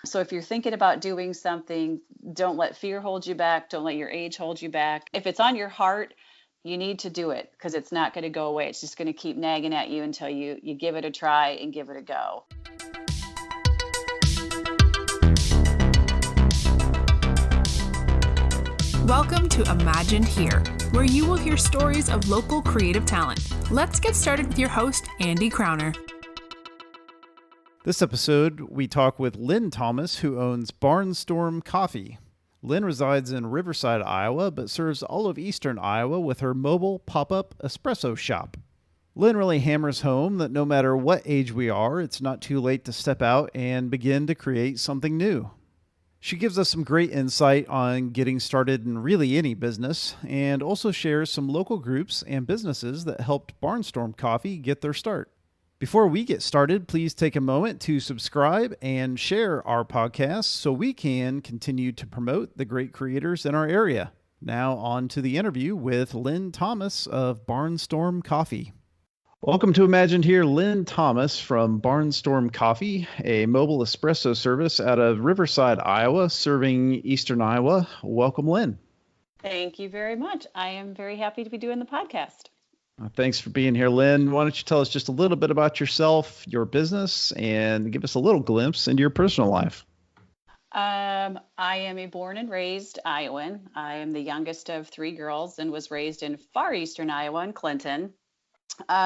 So if you're thinking about doing something, don't let fear hold you back. Don't let your age hold you back. If it's on your heart, you need to do it because it's not going to go away. It's just going to keep nagging at you until you give it a try and give it a go. Welcome to Imagined Here, where you will hear stories of local creative talent. Let's get started with your host, Andy Crowner. This episode, we talk with Lynne Thomas, who owns Barnstorm Coffee. Lynne resides in Riverside, Iowa, but serves all of eastern Iowa with her mobile pop-up espresso shop. Lynne really hammers home that no matter what age we are, it's not too late to step out and begin to create something new. She gives us some great insight on getting started in really any business, and also shares some local groups and businesses that helped Barnstorm Coffee get their start. Before we get started, please take a moment to subscribe and share our podcast so we can continue to promote the great creators in our area. Now on to the interview with Lynne Thomas of Barnstorm Coffee. Welcome to Imagined Here, Lynne Thomas from Barnstorm Coffee, a mobile espresso service out of Riverside, Iowa, serving eastern Iowa. Welcome, Lynne. Thank you very much. I am very happy to be doing the podcast. Thanks for being here, Lynne. Why don't you tell us just a little bit about yourself, your business, and give us a little glimpse into your personal life? I am a born and raised Iowan. I am the youngest of three girls and was raised in far eastern Iowa in Clinton.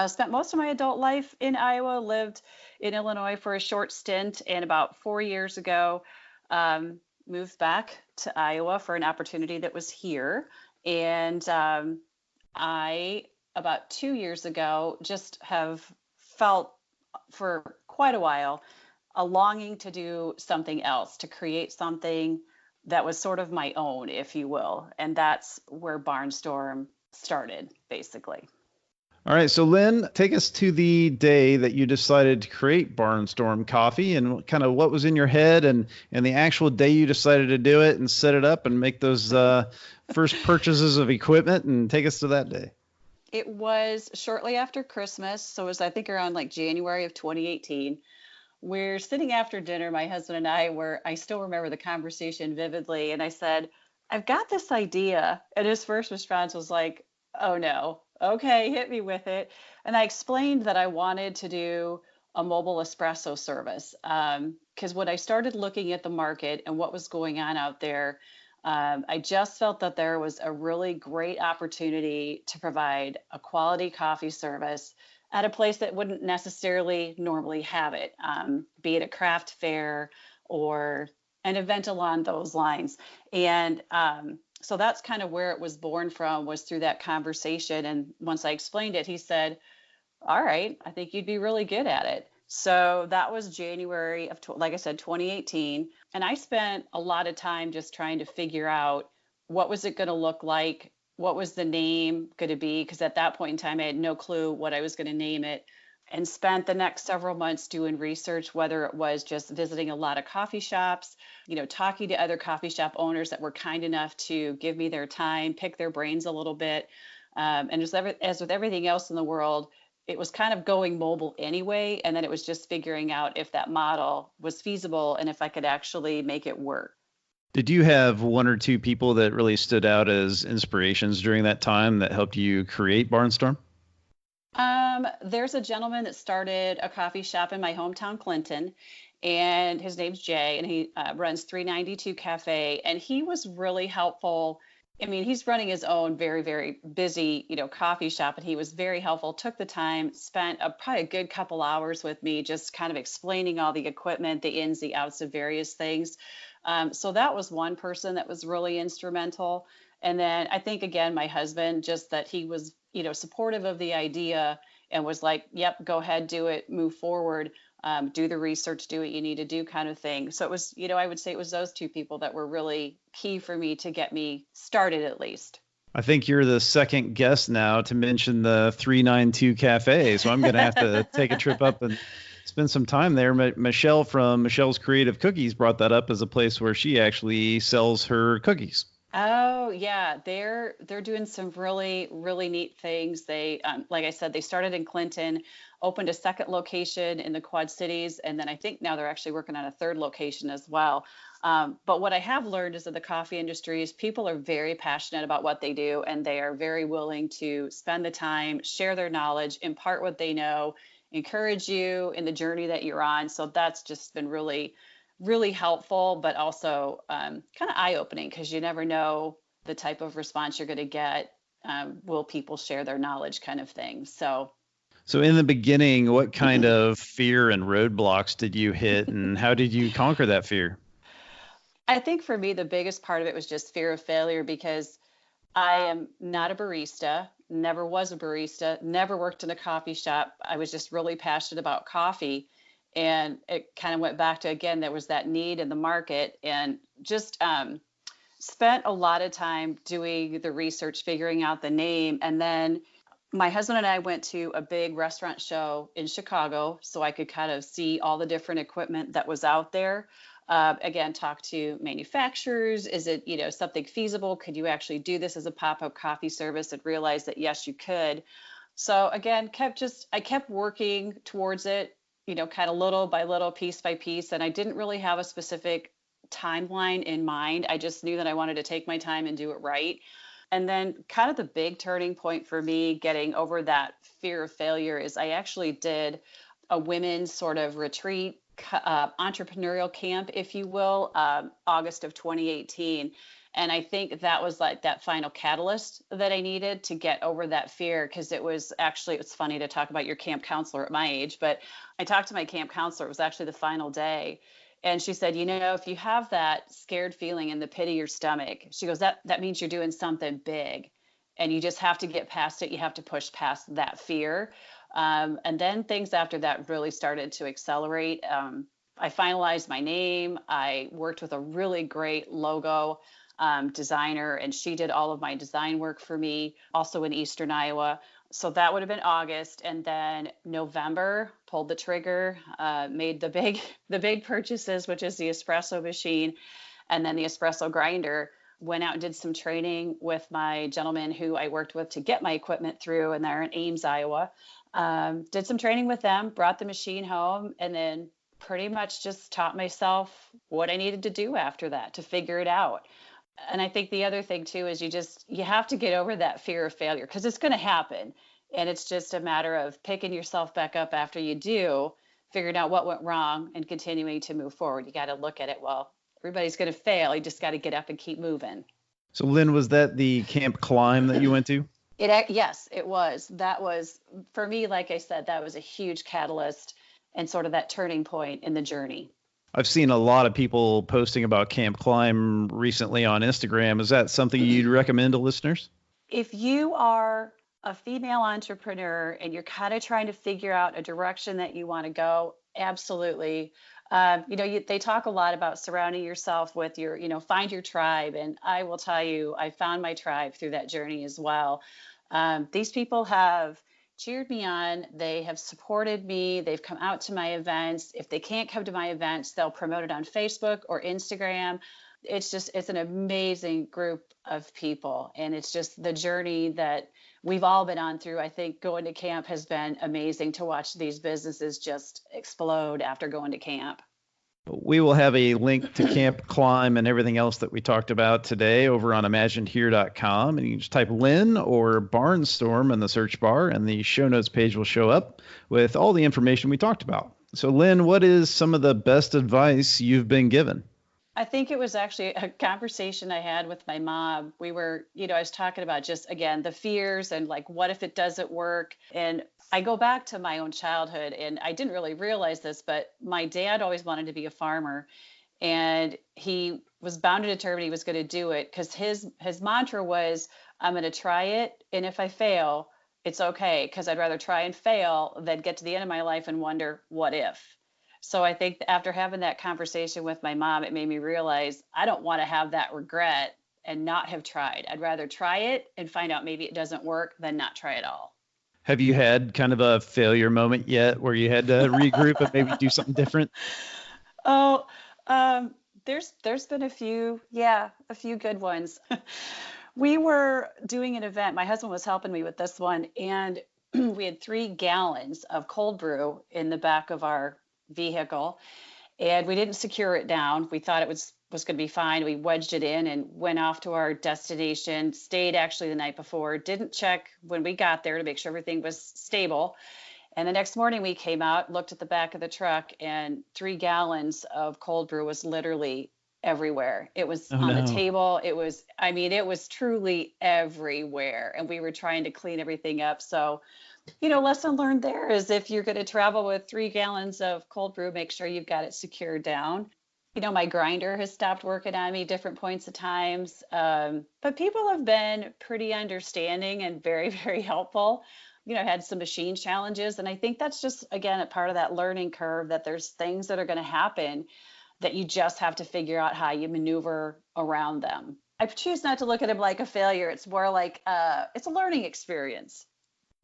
Spent most of my adult life in Iowa, lived in Illinois for a short stint, and about 4 years ago, moved back to Iowa for an opportunity that was here. And about 2 years ago, just have felt for quite a while a longing to do something else, to create something that was sort of my own, if you will. And that's where Barnstorm started, basically. All right, so Lynne, take us to the day that you decided to create Barnstorm Coffee and kind of what was in your head and the actual day you decided to do it and set it up and make those first purchases of equipment, and take us to that day. It was shortly after Christmas, so it was, I think, around like January of 2018. We're sitting after dinner, my husband and I still remember the conversation vividly, and I said, I've got this idea. And his first response was like, oh no, okay, hit me with it. And I explained that I wanted to do a mobile espresso service, because when I started looking at the market and what was going on out there, I just felt that there was a really great opportunity to provide a quality coffee service at a place that wouldn't necessarily normally have it, be it a craft fair or an event along those lines. And so that's kind of where it was born from, was through that conversation. And once I explained it, he said, all right, I think you'd be really good at it. So that was January of, like I said, 2018. And I spent a lot of time just trying to figure out what was it going to look like? What was the name going to be? Because at that point in time, I had no clue what I was going to name it, and spent the next several months doing research, whether it was just visiting a lot of coffee shops, talking to other coffee shop owners that were kind enough to give me their time, pick their brains a little bit. And just as with everything else in the world, it was kind of going mobile anyway. And then it was just figuring out if that model was feasible and if I could actually make it work. Did you have one or two people that really stood out as inspirations during that time that helped you create Barnstorm? There's a gentleman that started a coffee shop in my hometown, Clinton, and his name's Jay, and he runs 392 Cafe, and he was really helpful. I mean, he's running his own very, very busy, coffee shop, and he was very helpful, took the time, spent probably a good couple hours with me, just kind of explaining all the equipment, the ins, the outs of various things. So that was one person that was really instrumental. And then I think, again, my husband, just that he was, supportive of the idea and was like, yep, go ahead, do it, move forward, do the research, do what you need to do, kind of thing. So it was, I would say it was those two people that were really key for me to get me started, at least. I think you're the second guest now to mention the 392 Cafe. So I'm going to have to take a trip up and spend some time there. Michelle from Michelle's Creative Cookies brought that up as a place where she actually sells her cookies. Oh yeah, they're doing some really really neat things. They like I said, they started in Clinton, opened a second location in the Quad Cities, and then I think now they're actually working on a third location as well. But what I have learned is that the coffee industry is people are very passionate about what they do, and they are very willing to spend the time, share their knowledge, impart what they know, encourage you in the journey that you're on. So that's just been really really helpful, but also kind of eye-opening because you never know the type of response you're going to get. Will people share their knowledge kind of thing? So So in the beginning, what kind of fear and roadblocks did you hit, and how did you conquer that fear? I think for me, the biggest part of it was just fear of failure because I am not a barista, never was a barista, never worked in a coffee shop. I was just really passionate about coffee. And it kind of went back to, again, there was that need in the market and just spent a lot of time doing the research, figuring out the name. And then my husband and I went to a big restaurant show in Chicago so I could kind of see all the different equipment that was out there. Again, talk to manufacturers. Is it, something feasible? Could you actually do this as a pop-up coffee service? And realize that yes, you could. So again, I kept working towards it, kind of little by little, piece by piece. And I didn't really have a specific timeline in mind. I just knew that I wanted to take my time and do it right. And then, kind of the big turning point for me getting over that fear of failure is I actually did a women's sort of retreat, entrepreneurial camp, if you will, August of 2018. And I think that was like that final catalyst that I needed to get over that fear. Because it's funny to talk about your camp counselor at my age, but I talked to my camp counselor. It was actually the final day. And she said, if you have that scared feeling in the pit of your stomach, she goes, that means you're doing something big and you just have to get past it. You have to push past that fear. And then things after that really started to accelerate. I finalized my name. I worked with a really great logo designer, and she did all of my design work for me, also in Eastern Iowa. So that would have been August, and then November pulled the trigger, made the big purchases, which is the espresso machine, and then the espresso grinder. Went out and did some training with my gentleman who I worked with to get my equipment through, and they're in Ames, Iowa. Did some training with them, brought the machine home, and then pretty much just taught myself what I needed to do after that to figure it out. And I think the other thing too is you have to get over that fear of failure because it's going to happen. And it's just a matter of picking yourself back up after you do, figuring out what went wrong and continuing to move forward. You got to look at it. Well, everybody's going to fail. You just got to get up and keep moving. So Lynn, was that the camp climb that you went to? Yes, it was. That was, for me, like I said, that was a huge catalyst and sort of that turning point in the journey. I've seen a lot of people posting about Camp Climb recently on Instagram. Is that something you'd recommend to listeners? If you are a female entrepreneur and you're kind of trying to figure out a direction that you want to go, absolutely. They talk a lot about surrounding yourself with find your tribe. And I will tell you, I found my tribe through that journey as well. These people have cheered me on. They have supported me. They've come out to my events. If they can't come to my events, they'll promote it on Facebook or Instagram. It's an amazing group of people. And it's just the journey that we've all been on through. I think going to camp has been amazing to watch these businesses just explode after going to camp. We will have a link to Camp Climb and everything else that we talked about today over on imaginedhere.com. And you can just type Lynne or Barnstorm in the search bar, and the show notes page will show up with all the information we talked about. So, Lynne, what is some of the best advice you've been given? I think it was actually a conversation I had with my mom. We were, I was talking about just, again, the fears and like, what if it doesn't work? And I go back to my own childhood, and I didn't really realize this, but my dad always wanted to be a farmer, and he was bound and determined he was going to do it because his mantra was, I'm going to try it, and if I fail, it's okay, because I'd rather try and fail than get to the end of my life and wonder, what if? So I think after having that conversation with my mom, it made me realize I don't want to have that regret and not have tried. I'd rather try it and find out maybe it doesn't work than not try at all. Have you had kind of a failure moment yet where you had to regroup and maybe do something different? Oh, There's been a few good ones. We were doing an event. My husband was helping me with this one, and we had 3 gallons of cold brew in the back of our vehicle, and we didn't secure it down. We thought it was going to be fine. We wedged it in and went off to our destination. Stayed actually the night before. Didn't check when we got there to make sure everything was stable. And the next morning we came out, looked at the back of the truck, and 3 gallons of cold brew was literally everywhere. It was Oh on the no. table. I mean, it was truly everywhere. And we were trying to clean everything up. So, lesson learned there is if you're going to travel with 3 gallons of cold brew, make sure you've got it secured down. My grinder has stopped working on me different points of times. But people have been pretty understanding and very, very helpful. Had some machine challenges. And I think that's just, again, a part of that learning curve that there's things that are going to happen that you just have to figure out how you maneuver around them. I choose not to look at them like a failure. It's more like it's a learning experience.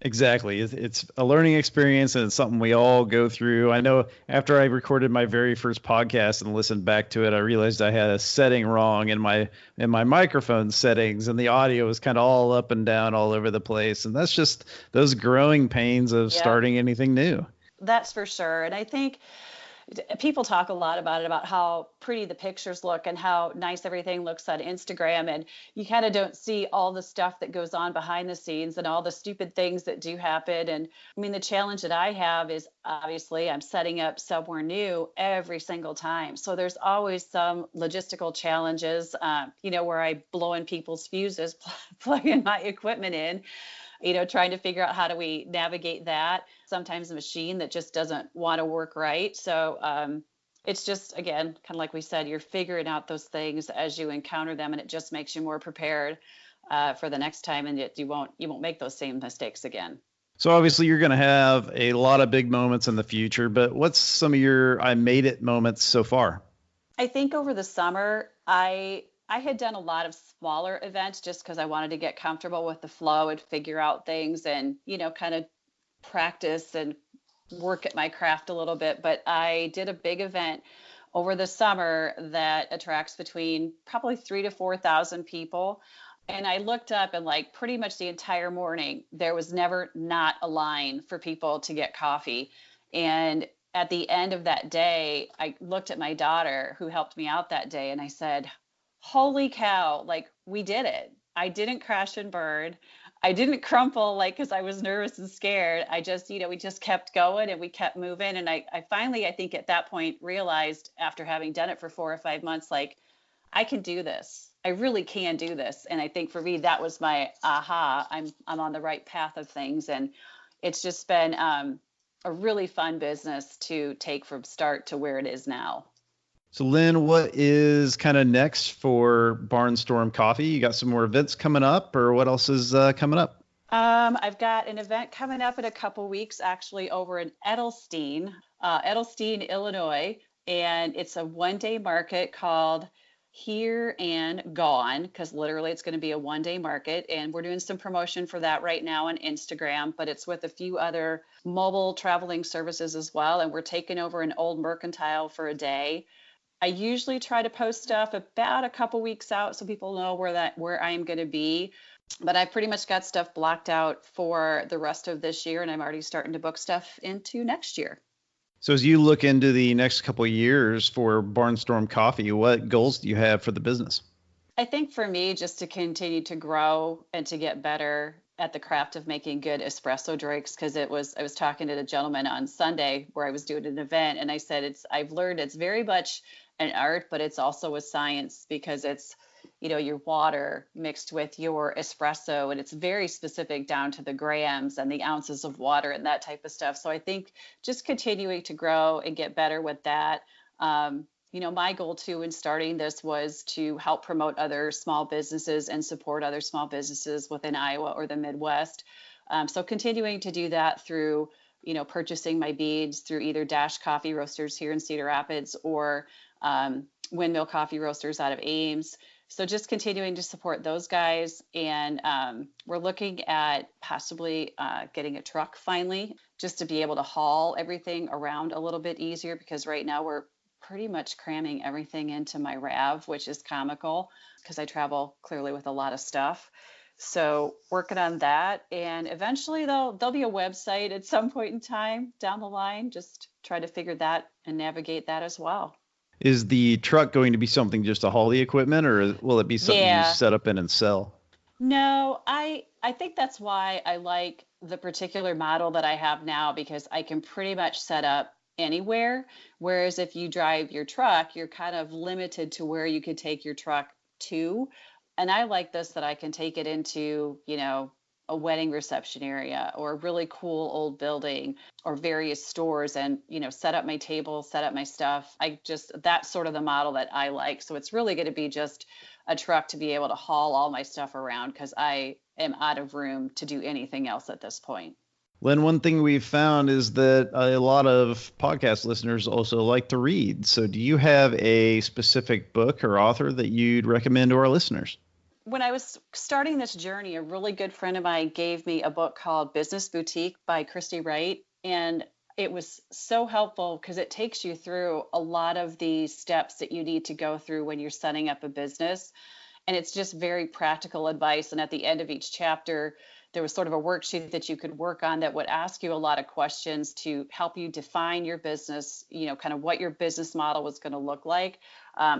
Exactly. It's a learning experience and it's something we all go through. I know after I recorded my very first podcast and listened back to it, I realized I had a setting wrong in my microphone settings and the audio was kind of all up and down all over the place. And that's just those growing pains of Yep, starting anything new. that's for sure. And I think people talk a lot about it, about how pretty the pictures look and how nice everything looks on Instagram. And you kind of don't see all the stuff that goes on behind the scenes and all the stupid things that do happen. And I mean, the challenge that I have is obviously I'm setting up somewhere new every single time. So there's always some logistical challenges, where I blow in people's fuses, plugging my equipment in, trying to figure out how do we navigate that. Sometimes a machine that just doesn't want to work right. So it's just, again, kind of like we said, you're figuring out those things as you encounter them, and it just makes you more prepared for the next time, and you won't make those same mistakes again. So obviously you're going to have a lot of big moments in the future, but what's some of your I made it moments so far? I think over the summer, I had done a lot of smaller events just because I wanted to get comfortable with the flow and figure out things and, kind of practice and work at my craft a little bit. But I did a big event over the summer that attracts between probably 3 to 4 thousand people. And I looked up, and like pretty much the entire morning, there was never not a line for people to get coffee. And at the end of that day, I looked at my daughter who helped me out that day, and I said, holy cow, like we did it. I didn't crash and burn. I didn't crumple like because I was nervous and scared. I just, we just kept going and we kept moving. And I finally, I think at that point realized after having done it for 4 or 5 months, like I can do this. I really can do this. And I think for me, that was my aha. I'm on the right path of things. And it's just been a really fun business to take from start to where it is now. So Lynn, what is kind of next for Barnstorm Coffee? You got some more events coming up, or what else is coming up? I've got an event coming up in a couple weeks, actually over in Edelstein, Illinois, and it's a one-day market called Here and Gone, because literally it's going to be a one-day market, and we're doing some promotion for that right now on Instagram, but it's with a few other mobile traveling services as well, and we're taking over an old mercantile for a day. I usually try to post stuff about a couple weeks out so people know where I am going to be. But I pretty much got stuff blocked out for the rest of this year, and I'm already starting to book stuff into next year. So as you look into the next couple of years for Barnstorm Coffee, what goals do you have for the business? I think for me, just to continue to grow and to get better at the craft of making good espresso drinks, because I was talking to the gentleman on Sunday where I was doing an event, and I said I've learned it's very much an art, but it's also a science because it's your water mixed with your espresso, and it's very specific down to the grams and the ounces of water and that type of stuff. So I think just continuing to grow and get better with that. My goal too in starting this was to help promote other small businesses and support other small businesses within Iowa or the Midwest. So continuing to do that through, purchasing my beads through either Dash Coffee Roasters here in Cedar Rapids or Windmill Coffee Roasters out of Ames. So just continuing to support those guys. And we're looking at possibly getting a truck finally, just to be able to haul everything around a little bit easier, because right now we're pretty much cramming everything into my RAV, which is comical because I travel clearly with a lot of stuff. So working on that, and eventually there'll be a website at some point in time down the line. Just try to figure that and navigate that as well. Is the truck going to be something just to haul the equipment, or will it be something you Yeah. set up in and sell? No, I think that's why I like the particular model that I have now because I can pretty much set up anywhere. Whereas if you drive your truck, you're kind of limited to where you could take your truck to. And I like this that I can take it into, a wedding reception area or a really cool old building or various stores and, set up my table, set up my stuff. That's sort of the model that I like. So it's really going to be just a truck to be able to haul all my stuff around because I am out of room to do anything else at this point. Lynn, one thing we've found is that a lot of podcast listeners also like to read. So do you have a specific book or author that you'd recommend to our listeners? When I was starting this journey, a really good friend of mine gave me a book called Business Boutique by Christy Wright. And it was so helpful because it takes you through a lot of the steps that you need to go through when you're setting up a business. And it's just very practical advice. And at the end of each chapter, there was sort of a worksheet that you could work on that would ask you a lot of questions to help you define your business, kind of what your business model was going to look like.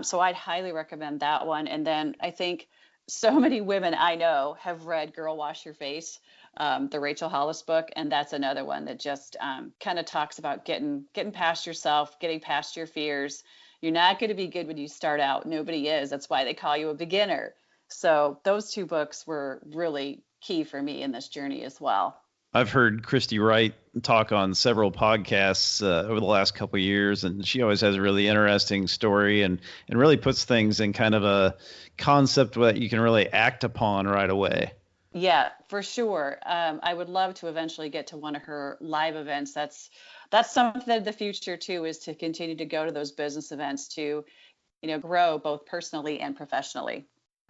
So I'd highly recommend that one. And then I think so many women I know have read Girl Wash Your Face, the Rachel Hollis book, and that's another one that just kind of talks about getting past yourself, getting past your fears. You're not going to be good when you start out. Nobody is. That's why they call you a beginner. So those two books were really key for me in this journey as well. I've heard Christy Wright talk on several podcasts over the last couple of years, and she always has a really interesting story and really puts things in kind of a concept that you can really act upon right away. Yeah, for sure. I would love to eventually get to one of her live events. That's something of the future too, is to continue to go to those business events to, grow both personally and professionally.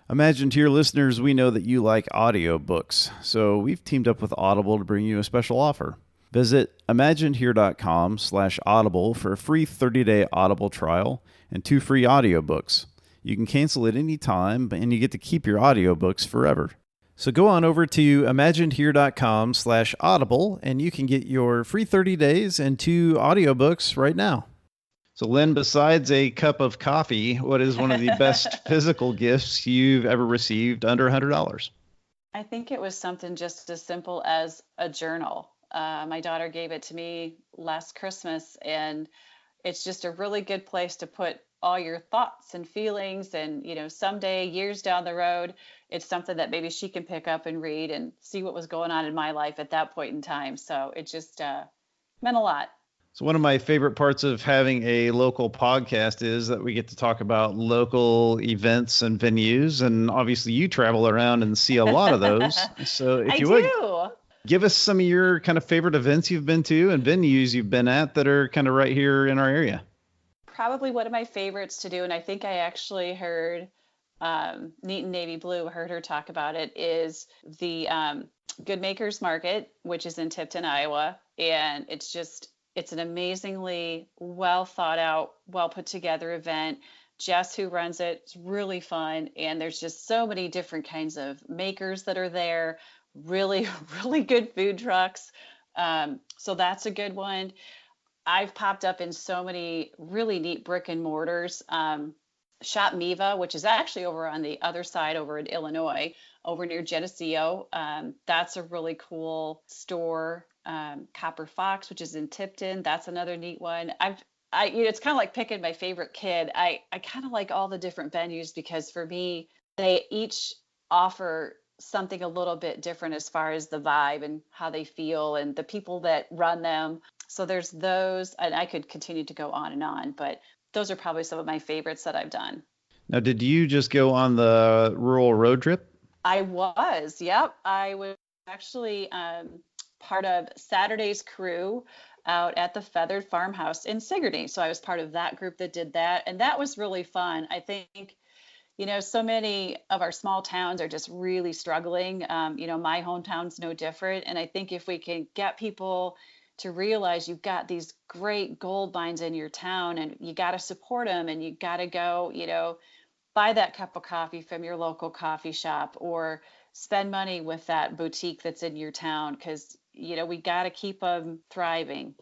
Imagine to your listeners, we know that you like audiobooks, so we've teamed up with Audible to bring you a special offer. Visit imaginehere.com/audible for a free 30-day Audible trial and 2 free audiobooks. You can cancel at any time, and you get to keep your audiobooks forever. So go on over to imaginehere.com/audible, and you can get your free 30 days and 2 audiobooks right now. So Lynn, besides a cup of coffee, what is one of the best physical gifts you've ever received under $100? I think it was something just as simple as a journal. My daughter gave it to me last Christmas, and it's just a really good place to put all your thoughts and feelings. And, someday, years down the road, it's something that maybe she can pick up and read and see what was going on in my life at that point in time. So it just meant a lot. So one of my favorite parts of having a local podcast is that we get to talk about local events and venues. And obviously you travel around and see a lot of those. So if you would give us some of your kind of favorite events you've been to and venues you've been at that are kind of right here in our area. Probably one of my favorites to do, and I think I actually heard Neat and Navy Blue, heard her talk about it, is the Good Makers Market, which is in Tipton, Iowa. And it's an amazingly well thought out, well put together event. Jess, who runs it, it's really fun. And there's just so many different kinds of makers that are there, really, really good food trucks. So that's a good one. I've popped up in so many really neat brick and mortars. Shop Miva, which is actually over on the other side over in Illinois, over near Geneseo. That's a really cool store. Copper Fox, which is in Tipton. That's another neat one. It's kind of like picking my favorite kid. I kind of like all the different venues because for me, they each offer something a little bit different as far as the vibe and how they feel and the people that run them. So there's those, and I could continue to go on, but those are probably some of my favorites that I've done. Now, did you just go on the rural road trip? I was, yep. I was actually part of Saturday's crew out at the Feathered Farmhouse in Sigourney. So I was part of that group that did that. And that was really fun. I think, so many of our small towns are just really struggling. My hometown's no different. And I think if we can get people to realize you've got these great gold mines in your town and you got to support them and you got to go, buy that cup of coffee from your local coffee shop or spend money with that boutique that's in your town because, we got to keep them thriving.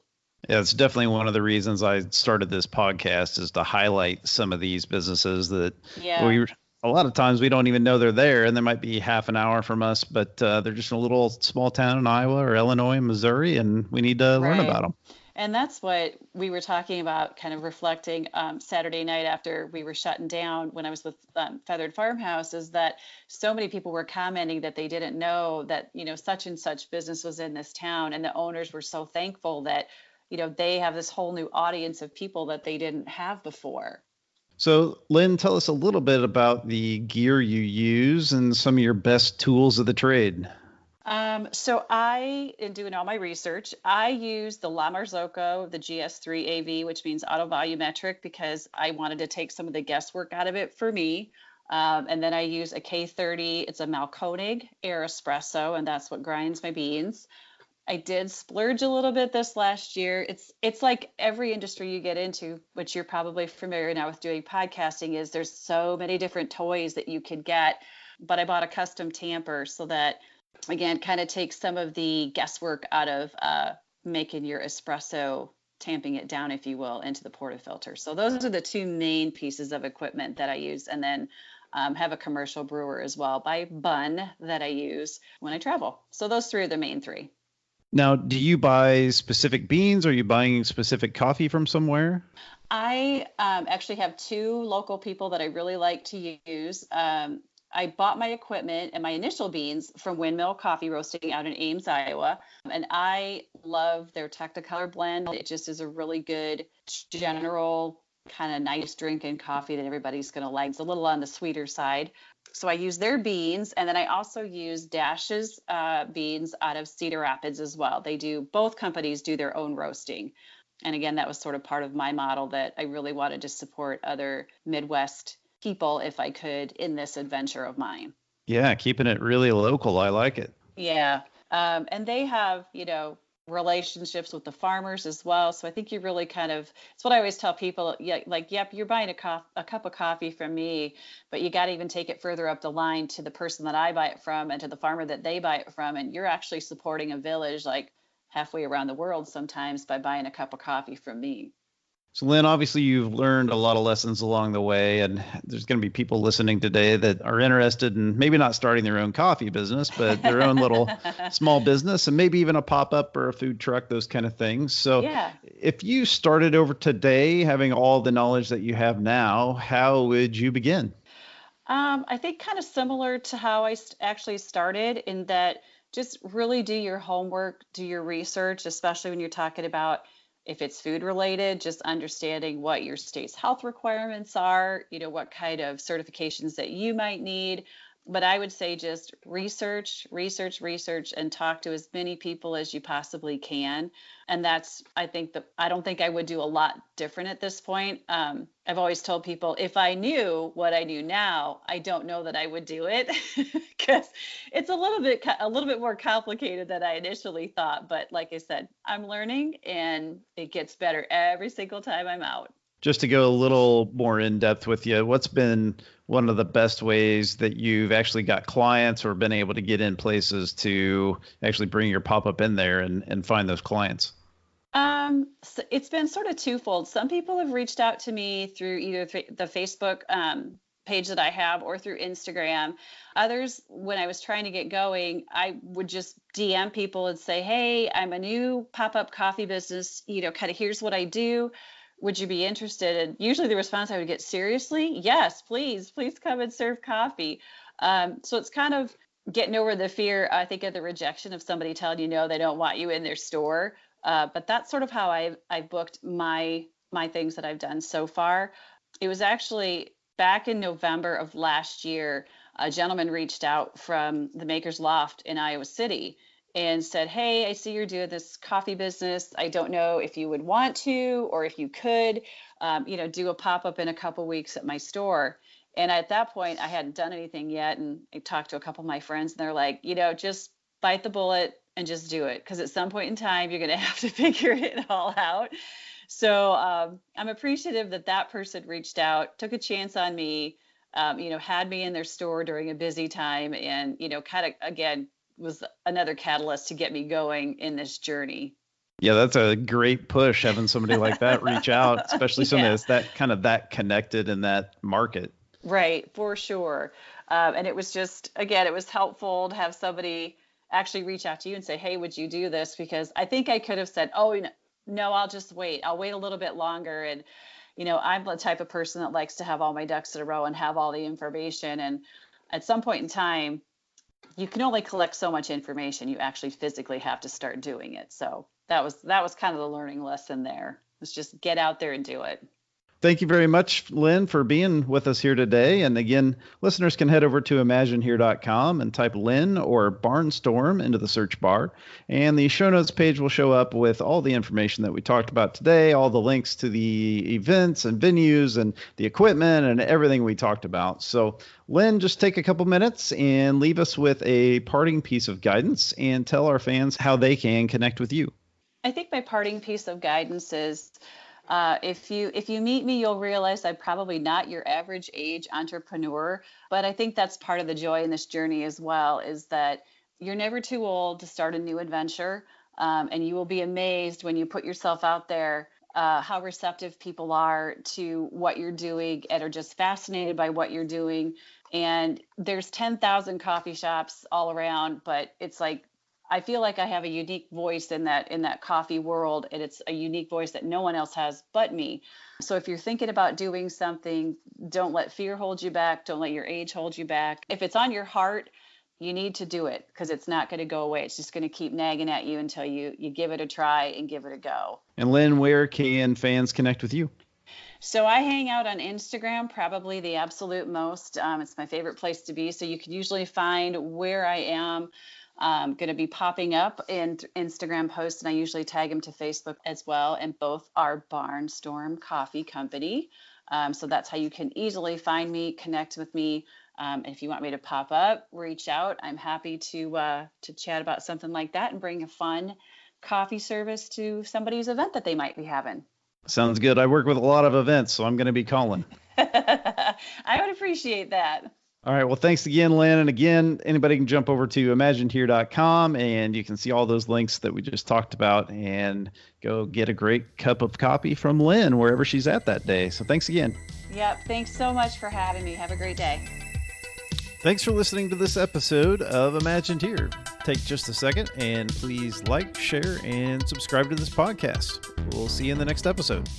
Yeah, it's definitely one of the reasons I started this podcast is to highlight some of these businesses that Yeah. a lot of times we don't even know they're there, and they might be half an hour from us, but they're just in a little small town in Iowa or Illinois, Missouri, and we need to learn Right. about them. And that's what we were talking about, kind of reflecting Saturday night after we were shutting down when I was with Feathered Farmhouse, is that so many people were commenting that they didn't know that, such and such business was in this town. And the owners were so thankful that, they have this whole new audience of people that they didn't have before. So, Lynn, tell us a little bit about the gear you use and some of your best tools of the trade. So I, in doing all my research, I use the La Marzocco, the GS3 AV, which means auto volumetric, because I wanted to take some of the guesswork out of it for me. And then I use a K30. It's a Malkonig Air Espresso, and that's what grinds my beans. I did splurge a little bit this last year. It's like every industry you get into, which you're probably familiar now with doing podcasting, is there's so many different toys that you could get. But I bought a custom tamper so that, again, kind of takes some of the guesswork out of making your espresso, tamping it down, if you will, into the portafilter. So those are the two main pieces of equipment that I use. And then have a commercial brewer as well by Bunn that I use when I travel. So those three are the main three. Now, do you buy specific beans? Are you buying specific coffee from somewhere? I actually have two local people that I really like to use. I bought my equipment and my initial beans from Windmill Coffee Roasting out in Ames, Iowa. And I love their Technicolor blend. It just is a really good general kind of nice drinking coffee that everybody's going to like. It's a little on the sweeter side. So I use their beans, and then I also use Dash's beans out of Cedar Rapids as well. Both companies do their own roasting. And again, that was sort of part of my model that I really wanted to support other Midwest people if I could in this adventure of mine. Yeah, keeping it really local. I like it. Yeah. And they have, relationships with the farmers as well. So I think you really it's what I always tell people, yeah, like, yep, you're buying a cup of coffee from me, but you got to even take it further up the line to the person that I buy it from and to the farmer that they buy it from. And you're actually supporting a village like halfway around the world sometimes by buying a cup of coffee from me. So, Lynn, obviously you've learned a lot of lessons along the way, and there's going to be people listening today that are interested in maybe not starting their own coffee business, but their own little small business and maybe even a pop-up or a food truck, those kind of things. So Yeah. if you started over today, having all the knowledge that you have now, how would you begin? I think kind of similar to how I actually started, in that just really do your homework, do your research, especially when you're talking about if it's food related, just understanding what your state's health requirements are, what kind of certifications that you might need. But I would say just research, and talk to as many people as you possibly can. And I don't think I would do a lot different at this point. I've always told people if I knew what I knew now, I don't know that I would do it because it's a little bit more complicated than I initially thought. But like I said, I'm learning and it gets better every single time I'm out. Just to go a little more in depth with you, what's been one of the best ways that you've actually got clients or been able to get in places to actually bring your pop-up in there and find those clients? So it's been sort of twofold. Some people have reached out to me through either the Facebook page that I have or through Instagram. Others, when I was trying to get going, I would just DM people and say, hey, I'm a new pop-up coffee business, kind of here's what I do. Would you be interested? And usually the response I would get, seriously? Yes, please come and serve coffee. So it's kind of getting over the fear, I think, of the rejection of somebody telling you no, they don't want you in their store. But that's sort of how I've booked my things that I've done so far. It was actually back in November of last year, a gentleman reached out from the Maker's Loft in Iowa City and said, hey, I see you're doing this coffee business. I don't know if you would want to or if you could, do a pop-up in a couple weeks at my store. And at that point, I hadn't done anything yet. And I talked to a couple of my friends and they're like, just bite the bullet, and just do it. Because at some point in time, you're going to have to figure it all out. So I'm appreciative that that person reached out, took a chance on me, had me in their store during a busy time, and, kind of, again, was another catalyst to get me going in this journey. Yeah, that's a great push, having somebody like that reach out, especially somebody that's that connected in that market. Right, for sure. And it was just, again, it was helpful to have somebody actually reach out to you and say, hey, would you do this? Because I think I could have said, oh, no, I'll just wait. I'll wait a little bit longer. And, I'm the type of person that likes to have all my ducks in a row and have all the information. And at some point in time, you can only collect so much information. You actually physically have to start doing it. So that was kind of the learning lesson there. Let's just get out there and do it. Thank you very much, Lynne, for being with us here today. And again, listeners can head over to imaginehere.com and type Lynne or Barnstorm into the search bar. And the show notes page will show up with all the information that we talked about today, all the links to the events and venues and the equipment and everything we talked about. So, Lynne, just take a couple minutes and leave us with a parting piece of guidance and tell our fans how they can connect with you. I think my parting piece of guidance is, if you meet me, you'll realize I'm probably not your average age entrepreneur, but I think that's part of the joy in this journey as well, is that you're never too old to start a new adventure, and you will be amazed when you put yourself out there, how receptive people are to what you're doing and are just fascinated by what you're doing. And there's 10,000 coffee shops all around, but it's like, I feel like I have a unique voice in that coffee world, and it's a unique voice that no one else has but me. So if you're thinking about doing something, don't let fear hold you back. Don't let your age hold you back. If it's on your heart, you need to do it, because it's not going to go away. It's just going to keep nagging at you until you give it a try and give it a go. And Lynne, where can fans connect with you? So I hang out on Instagram, probably the absolute most. It's my favorite place to be. So you can usually find where I am. Going to be popping up in Instagram posts, and I usually tag them to Facebook as well. And both are Barnstorm Coffee Company. So that's how you can easily find me, connect with me. If you want me to pop up, reach out. I'm happy to chat about something like that and bring a fun coffee service to somebody's event that they might be having. Sounds good. I work with a lot of events, so I'm going to be calling. I would appreciate that. All right. Well, thanks again, Lynne. And again, anybody can jump over to imaginehere.com and you can see all those links that we just talked about and go get a great cup of coffee from Lynne wherever she's at that day. So thanks again. Yep. Thanks so much for having me. Have a great day. Thanks for listening to this episode of Imagined Here. Take just a second and please like, share, and subscribe to this podcast. We'll see you in the next episode.